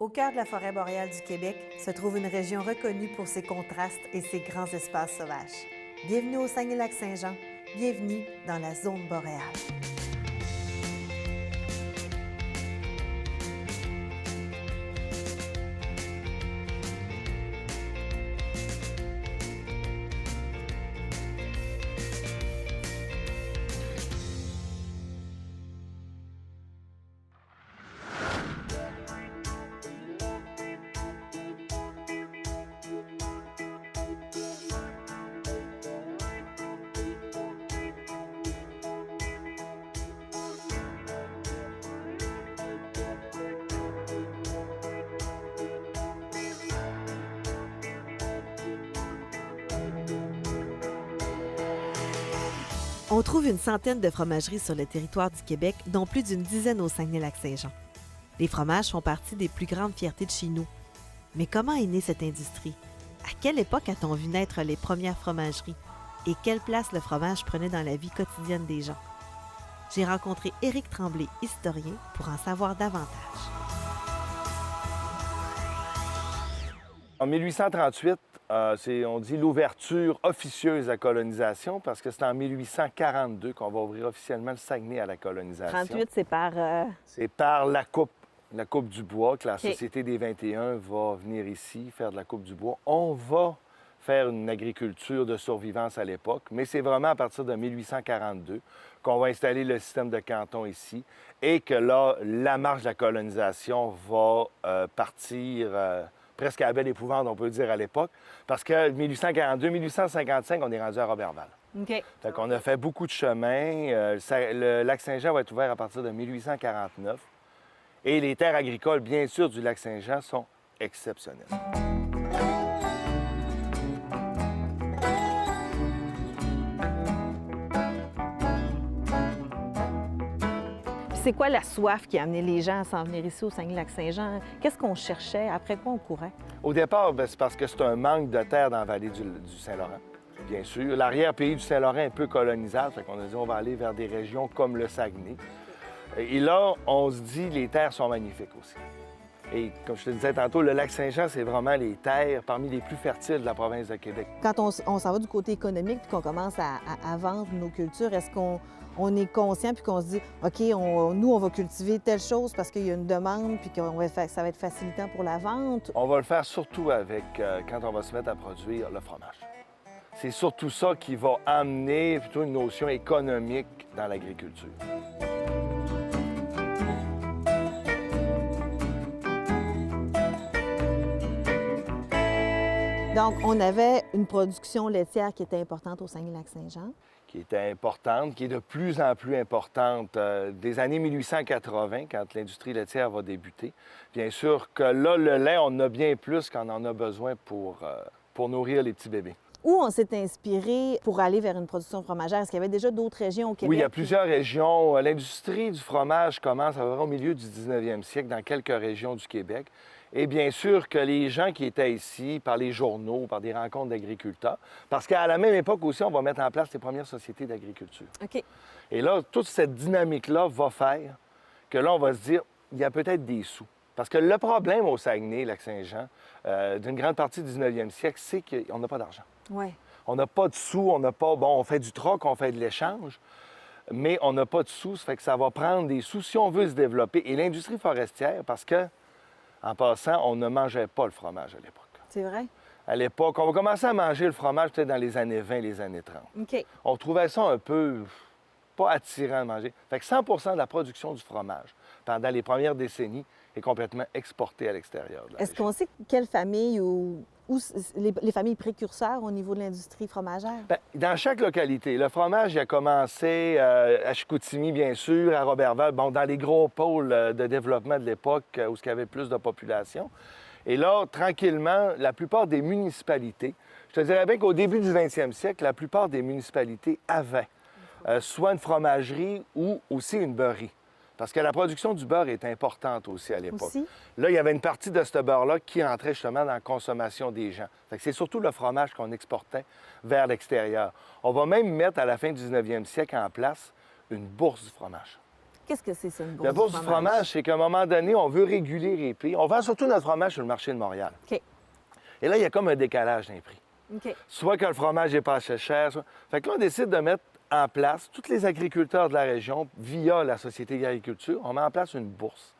Au cœur de la forêt boréale du Québec se trouve une région reconnue pour ses contrastes et ses grands espaces sauvages. Bienvenue au Saguenay-Lac-Saint-Jean. Bienvenue dans la zone boréale. On trouve une centaine de fromageries sur le territoire du Québec, dont plus d'une dizaine au Saguenay-Lac-Saint-Jean. Les fromages font partie des plus grandes fiertés de chez nous. Mais comment est née cette industrie? À quelle époque a-t-on vu naître les premières fromageries? Et quelle place le fromage prenait dans la vie quotidienne des gens? J'ai rencontré Éric Tremblay, historien, pour en savoir davantage. En 1838, on dit l'ouverture officieuse à la colonisation parce que c'est en 1842 qu'on va ouvrir officiellement le Saguenay à la colonisation. 38, c'est par... C'est par la coupe du bois, que la Société des 21 va venir ici faire de la coupe du bois. On va faire une agriculture de survivance à l'époque, mais c'est vraiment à partir de 1842 qu'on va installer le système de canton ici et que là, la marche de la colonisation va partir... presque à la belle épouvante, on peut dire, à l'époque. Parce que 1842, 1855, on est rendu à Roberval. OK. Fait qu'on a fait beaucoup de chemin. Le lac Saint-Jean va être ouvert à partir de 1849. Et les terres agricoles, bien sûr, du lac Saint-Jean sont exceptionnelles. C'est quoi la soif qui a amené les gens à s'en venir ici au Saguenay-Lac-Saint-Jean? Qu'est-ce qu'on cherchait? Après quoi on courait? Au départ, c'est parce que c'est un manque de terre dans la vallée du Saint-Laurent, bien sûr. L'arrière-pays du Saint-Laurent est un peu colonisable, fait qu'on a dit on va aller vers des régions comme le Saguenay. Et là, on se dit les terres sont magnifiques aussi. Et comme je te disais tantôt, le lac Saint-Jean, c'est vraiment les terres parmi les plus fertiles de la province de Québec. Quand on s'en va du côté économique puis qu'on commence à vendre nos cultures, est-ce qu'on est conscient puis qu'on se dit, OK, nous, on va cultiver telle chose parce qu'il y a une demande puis que ça va être facilitant pour la vente? On va le faire surtout avec, quand on va se mettre à produire le fromage. C'est surtout ça qui va amener plutôt une notion économique dans l'agriculture. Donc, on avait une production laitière qui était importante au Saguenay-Lac-Saint-Jean. Qui était importante, qui est de plus en plus importante des années 1880, quand l'industrie laitière va débuter. Bien sûr que là, le lait, on en a bien plus qu'on en a besoin pour nourrir les petits bébés. Où on s'est inspiré pour aller vers une production fromagère? Est-ce qu'il y avait déjà d'autres régions au Québec? Oui, il y a plusieurs régions. L'industrie du fromage commence à peu près au milieu du 19e siècle dans quelques régions du Québec. Et bien sûr que les gens qui étaient ici, par les journaux, par des rencontres d'agriculteurs, parce qu'à la même époque aussi, on va mettre en place les premières sociétés d'agriculture. OK. Et là, toute cette dynamique-là va faire que là, on va se dire, il y a peut-être des sous. Parce que le problème au Saguenay, Lac-Saint-Jean, d'une grande partie du 19e siècle, c'est qu'on n'a pas d'argent. Oui. On n'a pas de sous, on n'a pas... Bon, on fait du troc, on fait de l'échange, mais on n'a pas de sous, ça fait que ça va prendre des sous si on veut se développer. Et l'industrie forestière, parce que, en passant, on ne mangeait pas le fromage à l'époque. C'est vrai? À l'époque, on va commencer à manger le fromage peut-être dans les années 20, les années 30. OK. On trouvait ça un peu pas attirant à manger. Fait que 100 de la production du fromage pendant les premières décennies est complètement exportée à l'extérieur de la Est-ce région. qu'on sait quelle famille ou les familles précurseurs au niveau de l'industrie fromagère? Bien, dans chaque localité, le fromage il a commencé à Chicoutimi, bien sûr, à Roberval, bon, dans les gros pôles de développement de l'époque où il y avait plus de population. Et là, tranquillement, la plupart des municipalités, je te dirais bien qu'au début du 20e siècle, la plupart des municipalités avaient soit une fromagerie ou aussi une beurrerie. Parce que la production du beurre est importante aussi à l'époque. Aussi? Là, il y avait une partie de ce beurre-là qui entrait justement dans la consommation des gens. Fait que c'est surtout le fromage qu'on exportait vers l'extérieur. On va même mettre à la fin du 19e siècle en place une bourse du fromage. Qu'est-ce que c'est ça, une bourse La bourse du fromage, c'est qu'à un moment donné, on veut réguler les prix. On vend surtout notre fromage sur le marché de Montréal. OK. Et là, il y a comme un décalage dans les prix. OK. Soit que le fromage est pas assez cher. Fait que là, on décide de mettre en place, tous les agriculteurs de la région, via la Société d'agriculture, on met en place une bourse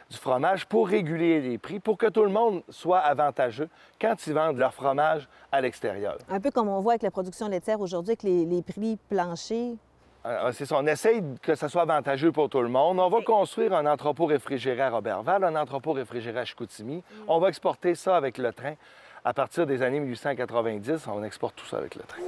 du fromage pour réguler les prix, pour que tout le monde soit avantageux quand ils vendent leur fromage à l'extérieur. Un peu comme on voit avec la production laitière aujourd'hui, avec les prix planchers. C'est ça, on essaye que ça soit avantageux pour tout le monde. On va construire un entrepôt réfrigéré à Robertval, un entrepôt réfrigéré à Chicoutimi. On va exporter ça avec le train. À partir des années 1890, on exporte tout ça avec le train.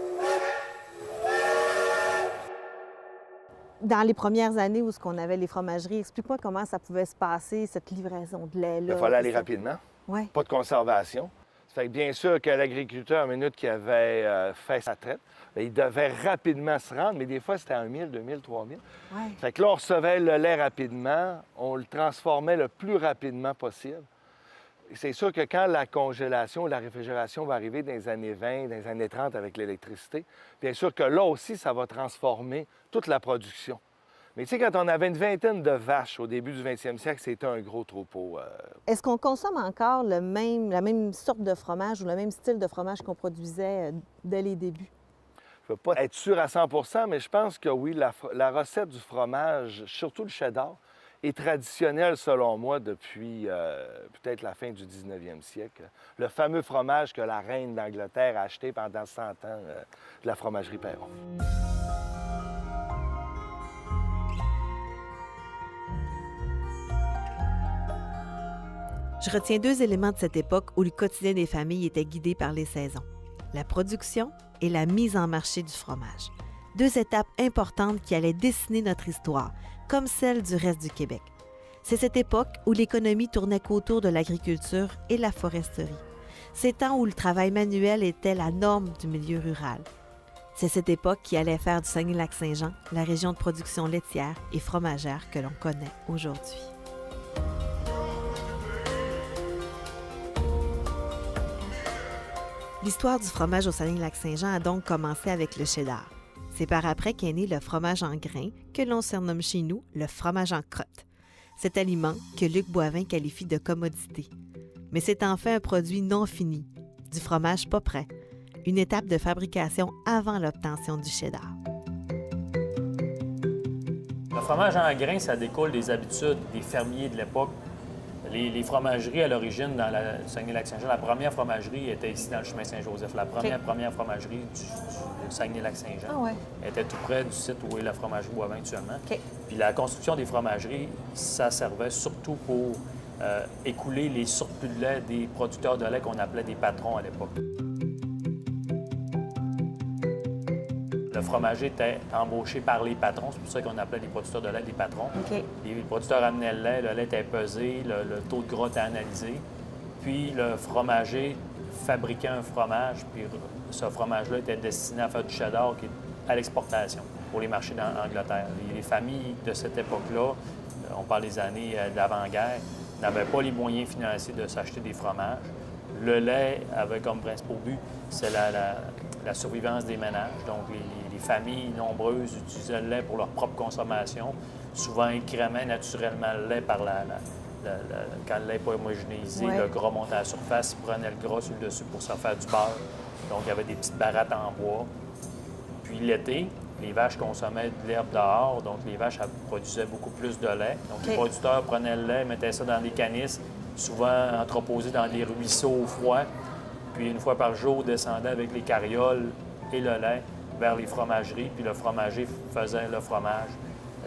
Dans les premières années où on avait les fromageries, explique-moi comment ça pouvait se passer, cette livraison de lait-là. Il fallait aller rapidement. Oui. Pas de conservation. Ça fait que bien sûr que l'agriculteur, à la minute qu'il avait fait sa traite, bien, il devait rapidement se rendre, mais des fois, c'était à 1 000, 2 000, 3 000. Ouais. Fait que là, on recevait le lait rapidement, on le transformait le plus rapidement possible. C'est sûr que quand la congélation ou la réfrigération va arriver dans les années 20, dans les années 30 avec l'électricité, bien sûr que là aussi, ça va transformer toute la production. Mais tu sais, quand on avait une vingtaine de vaches au début du 20e siècle, c'était un gros troupeau. Est-ce qu'on consomme encore la même sorte de fromage ou le même style de fromage qu'on produisait dès les débuts? Je ne peux pas être sûr à 100 mais je pense que oui, la recette du fromage, surtout le cheddar, est traditionnelle, selon moi, depuis peut-être la fin du 19e siècle. Le fameux fromage que la reine d'Angleterre a acheté pendant 100 ans de la fromagerie Perron. Je retiens deux éléments de cette époque où le quotidien des familles était guidé par les saisons: la production et la mise en marché du fromage. Deux étapes importantes qui allaient dessiner notre histoire, comme celle du reste du Québec. C'est cette époque où l'économie tournait qu'autour de l'agriculture et la foresterie. Ces temps où le travail manuel était la norme du milieu rural. C'est cette époque qui allait faire du Saguenay-Lac-Saint-Jean la région de production laitière et fromagère que l'on connaît aujourd'hui. L'histoire du fromage au Saguenay-Lac-Saint-Jean a donc commencé avec le cheddar. C'est par après qu'est né le fromage en grains, que l'on surnomme chez nous le fromage en crotte. Cet aliment que Luc Boivin qualifie de commodité. Mais c'est en fait un produit non fini, du fromage pas prêt, une étape de fabrication avant l'obtention du cheddar. Le fromage en grains, ça découle des habitudes des fermiers de l'époque. Les fromageries, à l'origine, dans la Saguenay-Lac-Saint-Jean, la première fromagerie était ici dans le chemin Saint-Joseph. La première fromagerie du Saguenay-Lac-Saint-Jean. Ah ouais. était tout près du site où est la fromagerie Boivin actuellement. OK. Puis la construction des fromageries, ça servait surtout pour écouler les surplus de lait des producteurs de lait qu'on appelait des patrons à l'époque. Le fromager était embauché par les patrons, c'est pour ça qu'on appelait les producteurs de lait des patrons. OK. Les producteurs amenaient le lait était pesé, le taux de gras était analysé. Puis le fromager fabriquait un fromage, puis ce fromage-là était destiné à faire du cheddar qui est à l'exportation pour les marchés d'Angleterre. Les familles de cette époque-là, on parle des années d'avant-guerre, n'avaient pas les moyens financiers de s'acheter des fromages. Le lait avait comme principal but, c'est la survivance des ménages. Donc, les familles nombreuses utilisaient le lait pour leur propre consommation. Souvent, ils crémaient naturellement le lait par quand le lait n'est pas homogénéisé, Ouais. le gras montait à la surface, ils prenaient le gras sur le dessus pour se faire du beurre. Donc, il y avait des petites barattes en bois. Puis l'été, les vaches consommaient de l'herbe dehors, donc les vaches produisaient beaucoup plus de lait. Donc, les producteurs prenaient le lait, mettaient ça dans des canisses, souvent entreposés dans des ruisseaux au froid. Puis, une fois par jour, descendaient avec les carrioles et le lait vers les fromageries, puis le fromager faisait le fromage.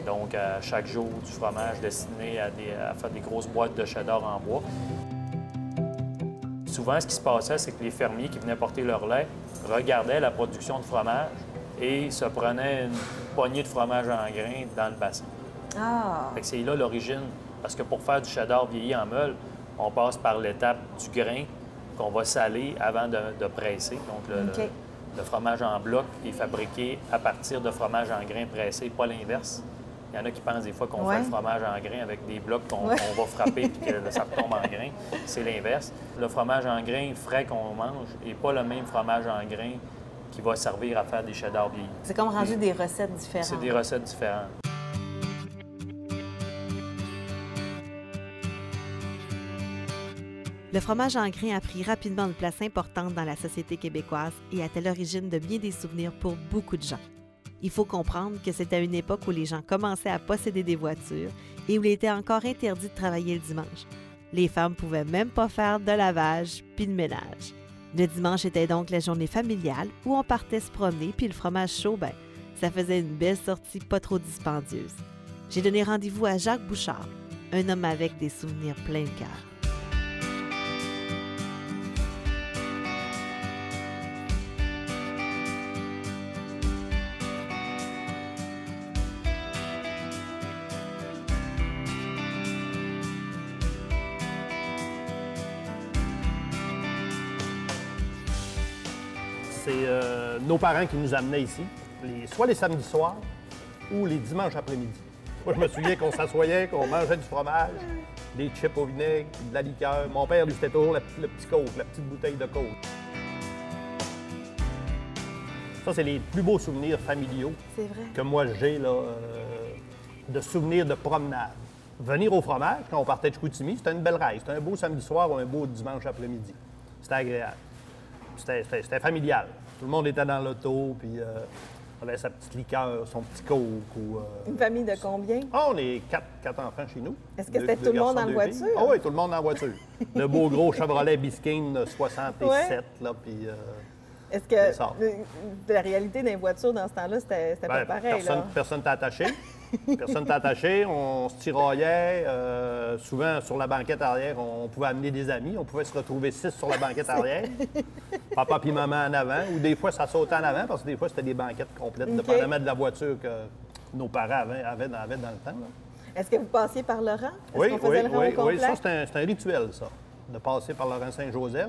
Donc, chaque jour, du fromage destiné à faire des grosses boîtes de cheddar en bois. Souvent, ce qui se passait, c'est que les fermiers qui venaient porter leur lait regardaient la production de fromage et se prenaient une poignée de fromage en grains dans le bassin. Ah! Fait que c'est là l'origine, parce que pour faire du cheddar vieilli en meule, on passe par l'étape du grain qu'on va saler avant de presser. Donc, OK. le fromage en bloc est fabriqué à partir de fromage en grains pressé, pas l'inverse. Il y en a qui pensent des fois qu'on fait le fromage en grains avec des blocs qu'on va frapper puis que ça retombe en grains. C'est l'inverse. Le fromage en grains frais qu'on mange n'est pas le même fromage en grains qui va servir à faire des cheddar vieillis. C'est comme rendu des recettes différentes. C'est des recettes différentes. Le fromage en grains a pris rapidement une place importante dans la société québécoise et est à l'origine de bien des souvenirs pour beaucoup de gens. Il faut comprendre que c'est à une époque où les gens commençaient à posséder des voitures et où il était encore interdit de travailler le dimanche. Les femmes pouvaient même pas faire de lavage puis de ménage. Le dimanche était donc la journée familiale où on partait se promener puis le fromage chaud, ça faisait une belle sortie pas trop dispendieuse. J'ai donné rendez-vous à Jacques Bouchard, un homme avec des souvenirs plein de cœur. C'est nos parents qui nous amenaient ici, soit les samedis soirs ou les dimanches après-midi. Moi, je me souviens qu'on s'assoyait, qu'on mangeait du fromage, des chips au vinaigre, de la liqueur. Mon père, lui, c'était toujours le petit coke, la petite bouteille de coke. Ça, c'est les plus beaux souvenirs familiaux C'est vrai. que moi j'ai là, de souvenirs de promenade. Venir au fromage, quand on partait de Chicoutimi, c'était une belle reise. C'était un beau samedi soir ou un beau dimanche après-midi. C'était agréable. C'était familial. Tout le monde était dans l'auto, puis avait sa petite liqueur, son petit coke. Une famille de combien? Ah, on est quatre enfants chez nous. Est-ce que c'était tout le monde dans la voiture? Ah oui, tout le monde dans la voiture. Le beau gros Chevrolet Biscayne 67, Ouais. là, puis... Est-ce C'est que ça. la réalité des voitures dans ce temps-là, c'était pas pareil? Là. Personne t'a attaché. Personne t'a attaché. On se tiraillait. Souvent, sur la banquette arrière, on pouvait amener des amis. On pouvait se retrouver 6 sur la banquette arrière. Papa puis maman en avant. Ou des fois, ça sautait en avant parce que des fois, c'était des banquettes complètes, OK. dépendamment de la voiture que nos parents avaient dans le temps. Là. Est-ce que vous passiez par le rang? Est-ce Oui, qu'on faisait le rang au complet? ça, c'est un rituel, ça, de passer par le rang Saint-Joseph.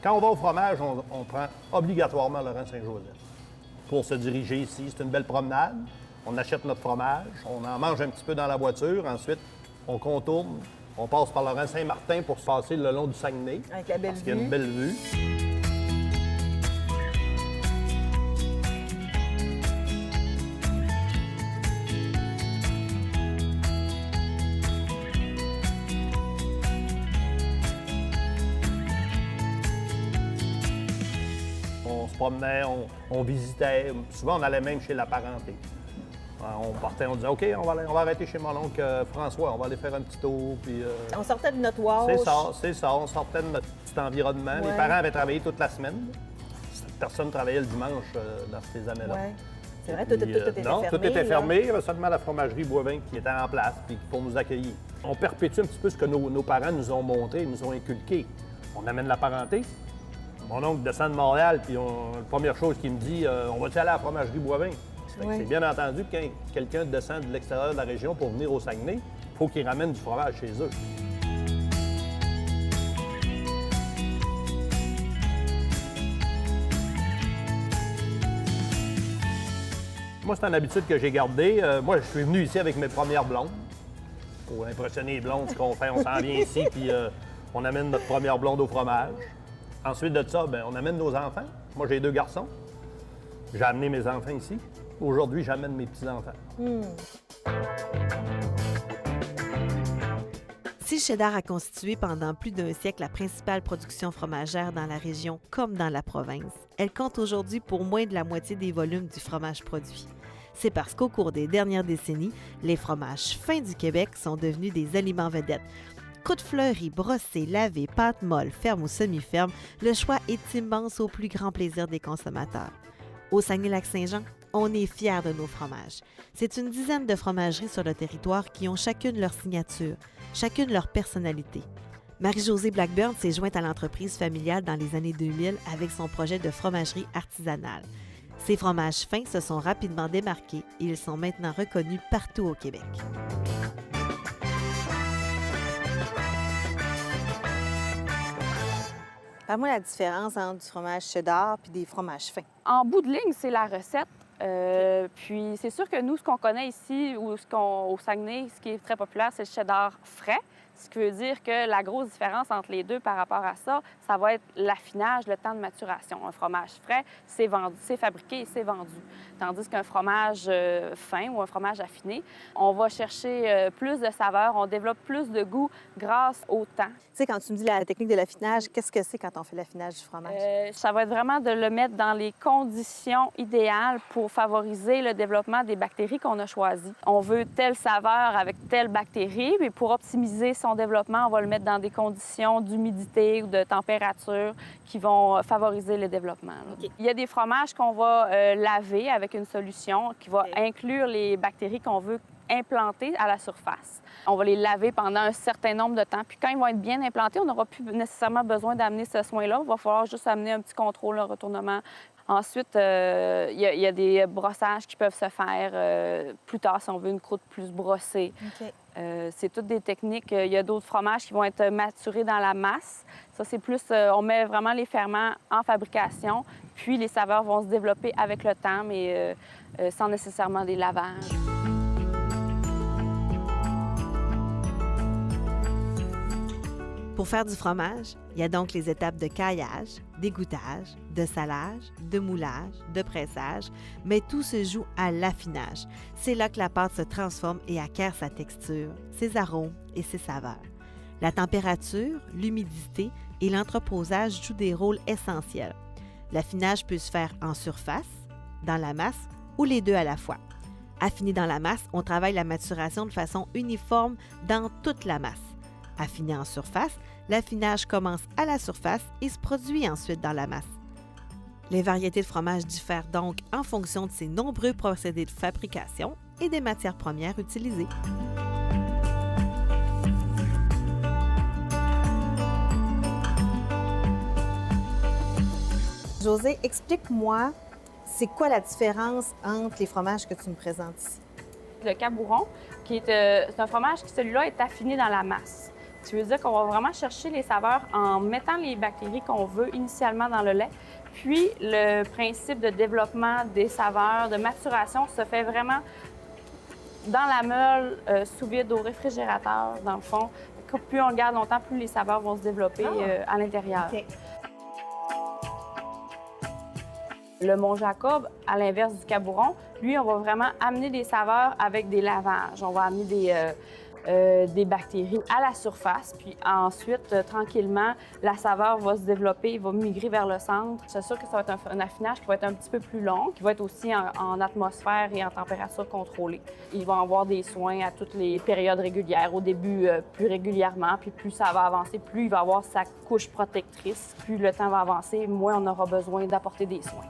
Quand on va au fromage, on prend obligatoirement le rang Saint-Joseph pour se diriger ici. C'est une belle promenade. On achète notre fromage, on en mange un petit peu dans la voiture. Ensuite, on contourne, on passe par le rang Saint-Martin pour se passer le long du Saguenay. Avec la belle parce qu'il y a une vue. belle vue. On se promenait, on visitait. Souvent, on allait même chez la parenté. On partait, on disait, OK, on va arrêter chez mon oncle François, on va aller faire un petit tour. Puis, On sortait de notre wash. c'est ça. On sortait de notre petit environnement. Ouais. Les parents avaient travaillé toute la semaine. Personne ne travaillait le dimanche dans ces années-là. Ouais. C'est vrai, tout Puis, était non, fermé. tout était là. fermé. Il y avait seulement la fromagerie Boivin qui était en place puis pour nous accueillir. On perpétue un petit peu ce que nos parents nous ont montré, nous ont inculqué. On amène la parenté. Mon oncle descend de Montréal, puis la première chose qu'il me dit, on va-tu aller à la fromagerie Boivin? Ouais. C'est bien entendu que quand quelqu'un descend de l'extérieur de la région pour venir au Saguenay, il faut qu'il ramène du fromage chez eux. Moi, c'est une habitude que j'ai gardée. Moi, je suis venu ici avec mes premières blondes. Pour impressionner les blondes, ce qu'on fait, on s'en vient ici, puis on amène notre première blonde au fromage. Ensuite de ça, on amène nos enfants. Moi, j'ai 2 garçons. J'ai amené mes enfants ici. Aujourd'hui, j'amène mes petits-enfants. Si le cheddar a constitué pendant plus d'un siècle la principale production fromagère dans la région comme dans la province, elle compte aujourd'hui pour moins de la moitié des volumes du fromage produit. C'est parce qu'au cours des dernières décennies, les fromages fins du Québec sont devenus des aliments vedettes. Croûte fleurie, brossée, lavée, pâte molle, ferme ou semi-ferme, le choix est immense au plus grand plaisir des consommateurs. Au Saguenay-Lac-Saint-Jean, on est fiers de nos fromages. C'est une dizaine de fromageries sur le territoire qui ont chacune leur signature, chacune leur personnalité. Marie-Josée Blackburn s'est jointe à l'entreprise familiale dans les années 2000 avec son projet de fromagerie artisanale. Ces fromages fins se sont rapidement démarqués et ils sont maintenant reconnus partout au Québec. Parle-moi la différence entre du fromage cheddar et des fromages fins. En bout de ligne, c'est la recette. Puis c'est sûr que nous, ce qu'on connaît ici, au Saguenay, ce qui est très populaire, c'est le cheddar frais. Ce qui veut dire que la grosse différence entre les deux par rapport à ça, ça va être l'affinage, le temps de maturation. Un fromage frais, c'est vendu, c'est fabriqué et c'est vendu. Tandis qu'un fromage fin ou un fromage affiné, on va chercher plus de saveur, on développe plus de goût grâce au temps. Tu sais, quand tu me dis la technique de l'affinage, qu'est-ce que c'est quand on fait l'affinage du fromage? Ça va être vraiment de le mettre dans les conditions idéales pour favoriser le développement des bactéries qu'on a choisies. On veut telle saveur avec telle bactérie, puis pour optimiser son développement, on va le mettre dans des conditions d'humidité ou de température qui vont favoriser le développement. Okay. Il y a des fromages qu'on va laver avec une solution qui va inclure les bactéries qu'on veut implantés à la surface. On va les laver pendant un certain nombre de temps. Puis quand ils vont être bien implantés, on n'aura plus nécessairement besoin d'amener ce soin-là. Il va falloir juste amener un petit contrôle, un retournement. Ensuite, il y a des brossages qui peuvent se faire plus tard si on veut une croûte plus brossée. Okay. C'est toutes des techniques. Il y a d'autres fromages qui vont être maturés dans la masse. Ça, c'est plus... on met vraiment les ferments en fabrication, puis les saveurs vont se développer avec le temps, mais sans nécessairement des lavages. Pour faire du fromage, il y a donc les étapes de caillage, d'égouttage, de salage, de moulage, de pressage, mais tout se joue à l'affinage. C'est là que la pâte se transforme et acquiert sa texture, ses arômes et ses saveurs. La température, l'humidité et l'entreposage jouent des rôles essentiels. L'affinage peut se faire en surface, dans la masse ou les deux à la fois. Affiné dans la masse, on travaille la maturation de façon uniforme dans toute la masse. Affiné en surface, l'affinage commence à la surface et se produit ensuite dans la masse. Les variétés de fromage diffèrent donc en fonction de ces nombreux procédés de fabrication et des matières premières utilisées. Josée, explique-moi, c'est quoi la différence entre les fromages que tu me présentes ici? Le cabouron, c'est un fromage qui, celui-là, est affiné dans la masse. Ce qui veut dire qu'on va vraiment chercher les saveurs en mettant les bactéries qu'on veut initialement dans le lait. Puis, le principe de développement des saveurs, de maturation, se fait vraiment dans la meule, sous vide, au réfrigérateur, dans le fond. Plus on le garde longtemps, plus les saveurs vont se développer à l'intérieur. Okay. Le Mont-Jacob, à l'inverse du cabouron, lui, on va vraiment amener des saveurs avec des lavages. On va amener des bactéries à la surface, puis ensuite, tranquillement, la saveur va se développer, va migrer vers le centre. C'est sûr que ça va être un affinage qui va être un petit peu plus long, qui va être aussi en atmosphère et en température contrôlée. Ils vont avoir des soins à toutes les périodes régulières. Au début, plus régulièrement, puis plus ça va avancer, plus il va avoir sa couche protectrice. Plus le temps va avancer, moins on aura besoin d'apporter des soins.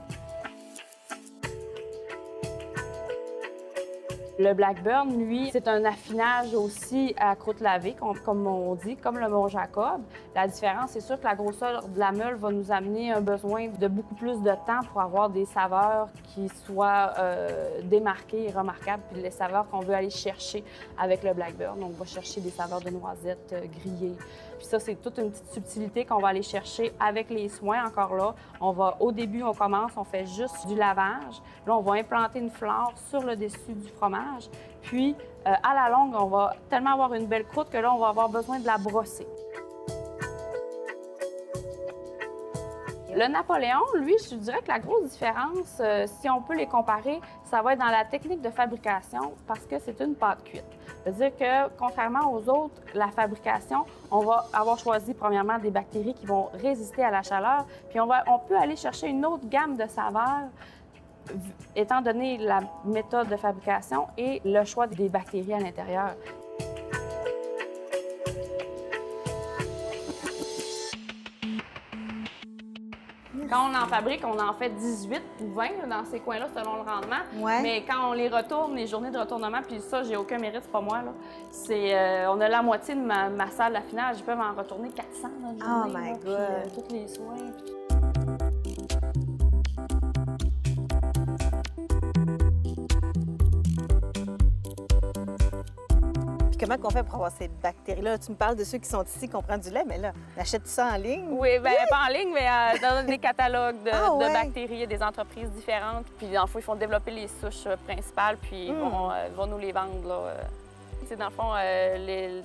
Le Blackburn, lui, c'est un affinage aussi à croûte lavée, comme on dit, comme le Mont-Jacob. La différence, c'est sûr que la grosseur de la meule va nous amener un besoin de beaucoup plus de temps pour avoir des saveurs qui soient démarquées et remarquables, puis les saveurs qu'on veut aller chercher avec le Blackburn. Donc, on va chercher des saveurs de noisettes grillées. Puis ça, c'est toute une petite subtilité qu'on va aller chercher avec les soins. Encore là, au début, on commence, on fait juste du lavage. Là, on va implanter une flore sur le dessus du fromage. Puis, à la longue, on va tellement avoir une belle croûte que là, on va avoir besoin de la brosser. Le Napoléon, lui, je dirais que la grosse différence, si on peut les comparer, ça va être dans la technique de fabrication parce que c'est une pâte cuite. C'est-à-dire que, contrairement aux autres, la fabrication, on va avoir choisi premièrement des bactéries qui vont résister à la chaleur, puis on peut aller chercher une autre gamme de saveurs étant donné la méthode de fabrication et le choix des bactéries à l'intérieur. Quand on en fabrique, on en fait 18 ou 20 dans ces coins-là selon le rendement. Ouais. Mais quand on les retourne, les journées de retournement, puis ça, j'ai aucun mérite, c'est pas moi, là. On a la moitié de ma salle d'affinage. Ils peuvent en retourner 400 dans une journée. Oh my là, God! Puis, tous les soins. Comment on fait pour avoir ces bactéries-là? Tu me parles de ceux qui sont ici, qui prennent du lait, mais là, achètes-tu ça en ligne? Oui, bien, pas en ligne, mais dans des catalogues de bactéries, il y a des entreprises différentes. Puis, en fait, ils font développer les souches principales, puis ils vont nous les vendre, là. C'est dans le fond,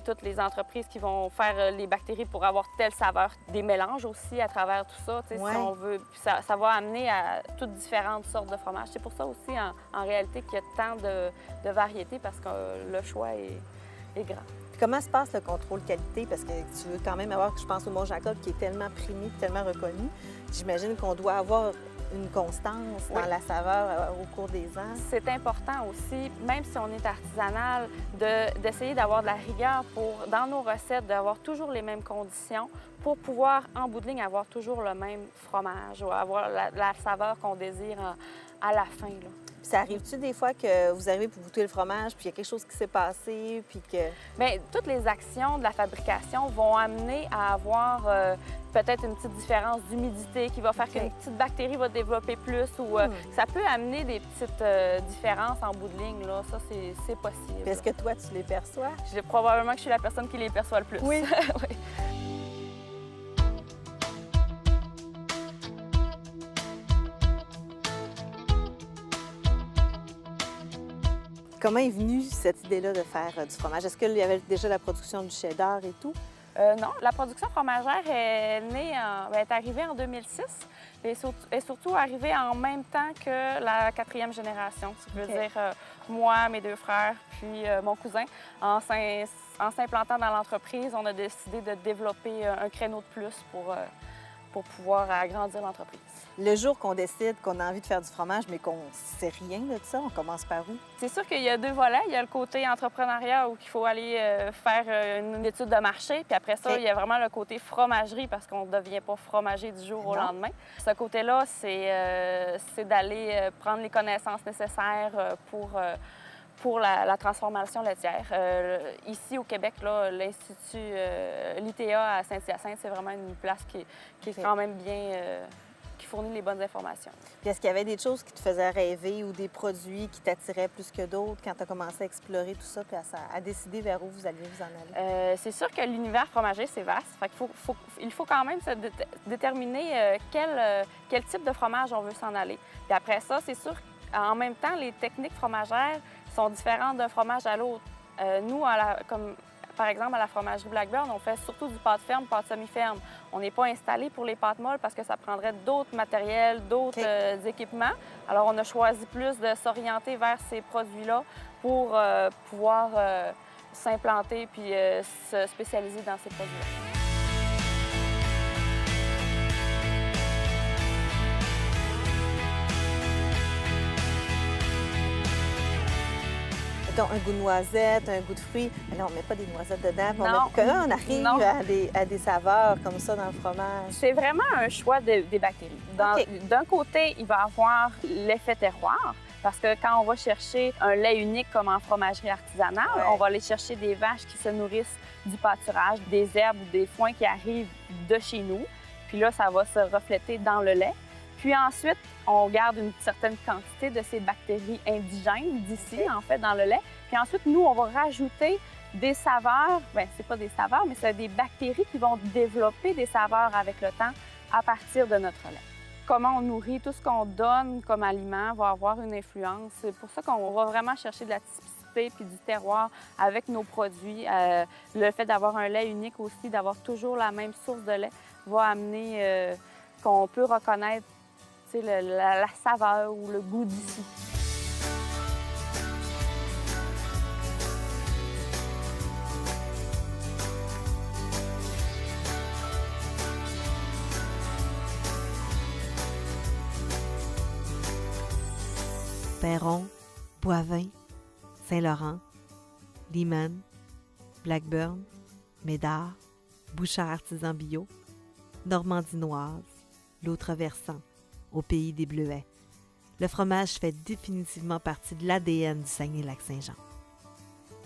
toutes les entreprises qui vont faire les bactéries pour avoir telle saveur, des mélanges aussi à travers tout ça, tu sais, Ouais. si on veut. Puis ça va amener à toutes différentes sortes de fromages. C'est pour ça aussi, en réalité, qu'il y a tant de variétés parce que le choix est grand. Puis comment se passe le contrôle qualité? Parce que tu veux quand même avoir, je pense au Mont-Jacob, qui est tellement primé, tellement reconnu. J'imagine qu'on doit avoir une constance dans Oui. la saveur au cours des ans. C'est important aussi, même si on est artisanal, d'essayer d'avoir de la rigueur dans nos recettes, d'avoir toujours les mêmes conditions pour pouvoir, en bout de ligne, avoir toujours le même fromage ou avoir la saveur qu'on désire à la fin, là. Puis ça arrive-tu des fois que vous arrivez pour goûter le fromage, puis il y a quelque chose qui s'est passé, puis que... Bien, toutes les actions de la fabrication vont amener à avoir peut-être une petite différence d'humidité qui va faire qu'une petite bactérie va développer plus ou ça peut amener des petites différences en bout de ligne, là. Ça, c'est possible. Puis est-ce que toi, tu les perçois? Probablement que je suis la personne qui les perçoit le plus. Oui. Oui. Comment est venue cette idée-là de faire du fromage? Est-ce qu'il y avait déjà la production du cheddar et tout? Non, la production fromagère est arrivée en 2006 et est surtout arrivée en même temps que la 4e génération. Ça veut dire moi, mes 2 frères, puis mon cousin. En s'implantant dans l'entreprise, on a décidé de développer un créneau de plus pour pouvoir agrandir l'entreprise. Le jour qu'on décide qu'on a envie de faire du fromage, mais qu'on ne sait rien de ça, on commence par où? C'est sûr qu'il y a 2 volets. Il y a le côté entrepreneuriat où il faut aller faire une étude de marché. Puis après ça, il y a vraiment le côté fromagerie parce qu'on ne devient pas fromager du jour au lendemain. Ce côté-là, c'est d'aller prendre les connaissances nécessaires pour la transformation laitière. Ici, au Québec, l'Institut l'ITA à Saint-Hyacinthe, c'est vraiment une place qui est quand même bien... qui fournit les bonnes informations. Puis est-ce qu'il y avait des choses qui te faisaient rêver ou des produits qui t'attiraient plus que d'autres quand tu as commencé à explorer tout ça puis à décider vers où vous alliez vous en aller? C'est sûr que l'univers fromager, c'est vaste. Fait qu'il il faut quand même se déterminer quel type de fromage on veut s'en aller. Puis après ça, c'est sûr qu'en même temps, les techniques fromagères sont différentes d'un fromage à l'autre. Nous, comme par exemple, à la fromagerie Blackburn, on fait surtout du pâte ferme, pâte semi-ferme. On n'est pas installé pour les pâtes molles parce que ça prendrait d'autres matériels, d'autres équipements. Alors, on a choisi plus de s'orienter vers ces produits-là pour pouvoir s'implanter puis se spécialiser dans ces produits-là. Mettons, un goût de noisette, un goût de fruits. Mais là, on ne met pas des noisettes dedans. Puis Non. on arrive Non. à des saveurs comme ça dans le fromage. C'est vraiment un choix des bactéries. D'un côté, il va avoir l'effet terroir, parce que quand on va chercher un lait unique comme en fromagerie artisanale, on va aller chercher des vaches qui se nourrissent du pâturage, des herbes ou des foins qui arrivent de chez nous. Puis là, ça va se refléter dans le lait. Puis ensuite, on garde une certaine quantité de ces bactéries indigènes d'ici, en fait, dans le lait. Puis ensuite, nous, on va rajouter des saveurs. Bien, c'est pas des saveurs, mais c'est des bactéries qui vont développer des saveurs avec le temps à partir de notre lait. Comment on nourrit, tout ce qu'on donne comme aliment va avoir une influence. C'est pour ça qu'on va vraiment chercher de la typicité puis du terroir avec nos produits. Le fait d'avoir un lait unique aussi, d'avoir toujours la même source de lait, va amener qu'on peut reconnaître la saveur ou le goût d'ici. Perron, Boivin, Saint-Laurent, Lehman, Blackburn, Médard, Bouchard Artisan Bio, Normandinoise, l'autre versant, au pays des Bleuets. Le fromage fait définitivement partie de l'ADN du Saguenay-Lac-Saint-Jean.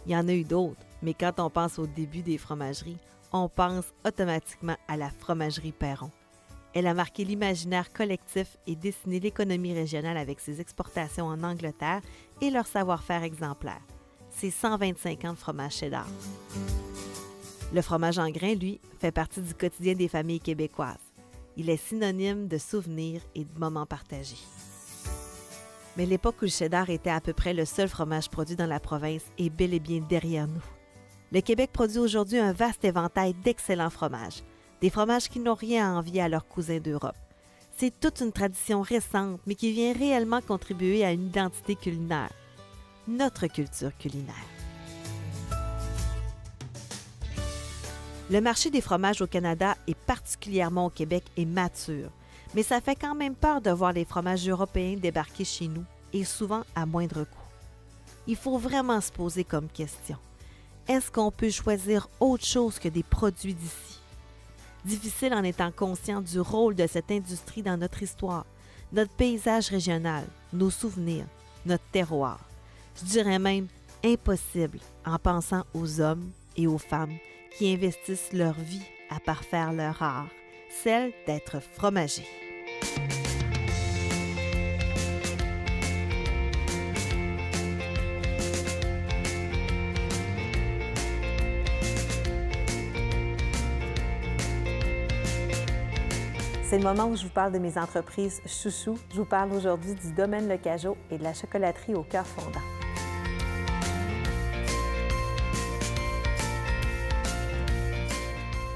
Il y en a eu d'autres, mais quand on pense au début des fromageries, on pense automatiquement à la fromagerie Perron. Elle a marqué l'imaginaire collectif et dessiné l'économie régionale avec ses exportations en Angleterre et leur savoir-faire exemplaire. C'est 125 ans de fromage cheddar. Le fromage en grains, lui, fait partie du quotidien des familles québécoises. Il est synonyme de souvenirs et de moments partagés. Mais l'époque où le cheddar était à peu près le seul fromage produit dans la province est bel et bien derrière nous. Le Québec produit aujourd'hui un vaste éventail d'excellents fromages, des fromages qui n'ont rien à envier à leurs cousins d'Europe. C'est toute une tradition récente, mais qui vient réellement contribuer à une identité culinaire, notre culture culinaire. Le marché des fromages au Canada et particulièrement au Québec est mature, mais ça fait quand même peur de voir les fromages européens débarquer chez nous, et souvent à moindre coût. Il faut vraiment se poser comme question. Est-ce qu'on peut choisir autre chose que des produits d'ici? Difficile en étant conscient du rôle de cette industrie dans notre histoire, notre paysage régional, nos souvenirs, notre terroir. Je dirais même impossible en pensant aux hommes et aux femmes qui investissent leur vie à parfaire leur art, celle d'être fromager. C'est le moment où je vous parle de mes entreprises chouchous. Je vous parle aujourd'hui du domaine Le Cajot et de la chocolaterie au cœur fondant.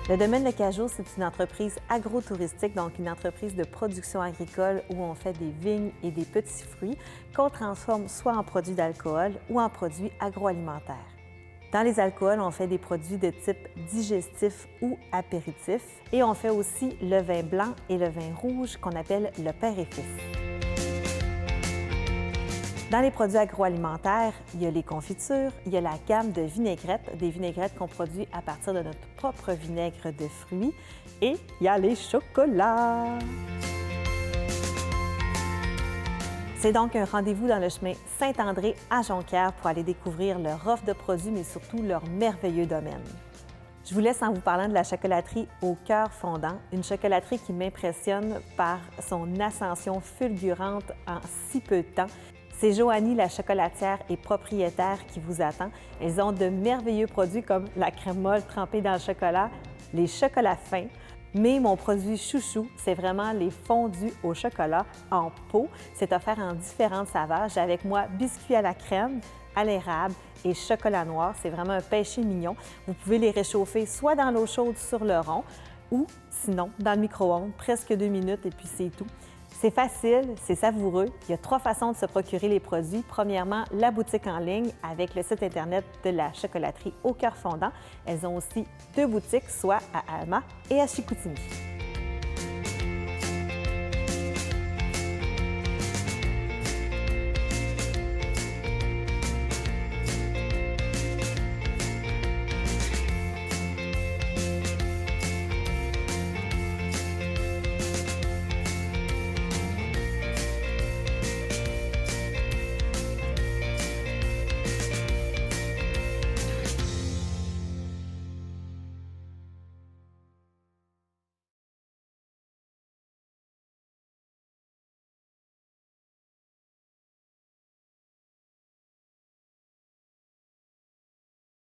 Le domaine Le Cajot, c'est une entreprise agro-touristique, donc une entreprise de production agricole où on fait des vignes et des petits fruits qu'on transforme soit en produits d'alcool ou en produits agroalimentaires. Dans les alcools, on fait des produits de type digestif ou apéritif et on fait aussi le vin blanc et le vin rouge qu'on appelle le père et fils. Dans les produits agroalimentaires, il y a les confitures, il y a la gamme de vinaigrettes, des vinaigrettes qu'on produit à partir de notre propre vinaigre de fruits, et il y a les chocolats. C'est donc un rendez-vous dans le chemin Saint-André à Jonquière pour aller découvrir leur offre de produits, mais surtout leur merveilleux domaine. Je vous laisse en vous parlant de la chocolaterie au cœur fondant, une chocolaterie qui m'impressionne par son ascension fulgurante en si peu de temps. C'est Joanie, la chocolatière et propriétaire, qui vous attend. Elles ont de merveilleux produits comme la crème molle trempée dans le chocolat, les chocolats fins. Mais mon produit chouchou, c'est vraiment les fondus au chocolat en pot. C'est offert en différentes saveurs. J'ai avec moi biscuits à la crème, à l'érable et chocolat noir. C'est vraiment un péché mignon. Vous pouvez les réchauffer soit dans l'eau chaude sur le rond ou sinon dans le micro-ondes, presque 2 minutes et puis c'est tout. C'est facile, c'est savoureux. Il y a 3 façons de se procurer les produits. Premièrement, la boutique en ligne avec le site Internet de la chocolaterie au cœur fondant. Elles ont aussi 2 boutiques, soit à Alma et à Chicoutimi.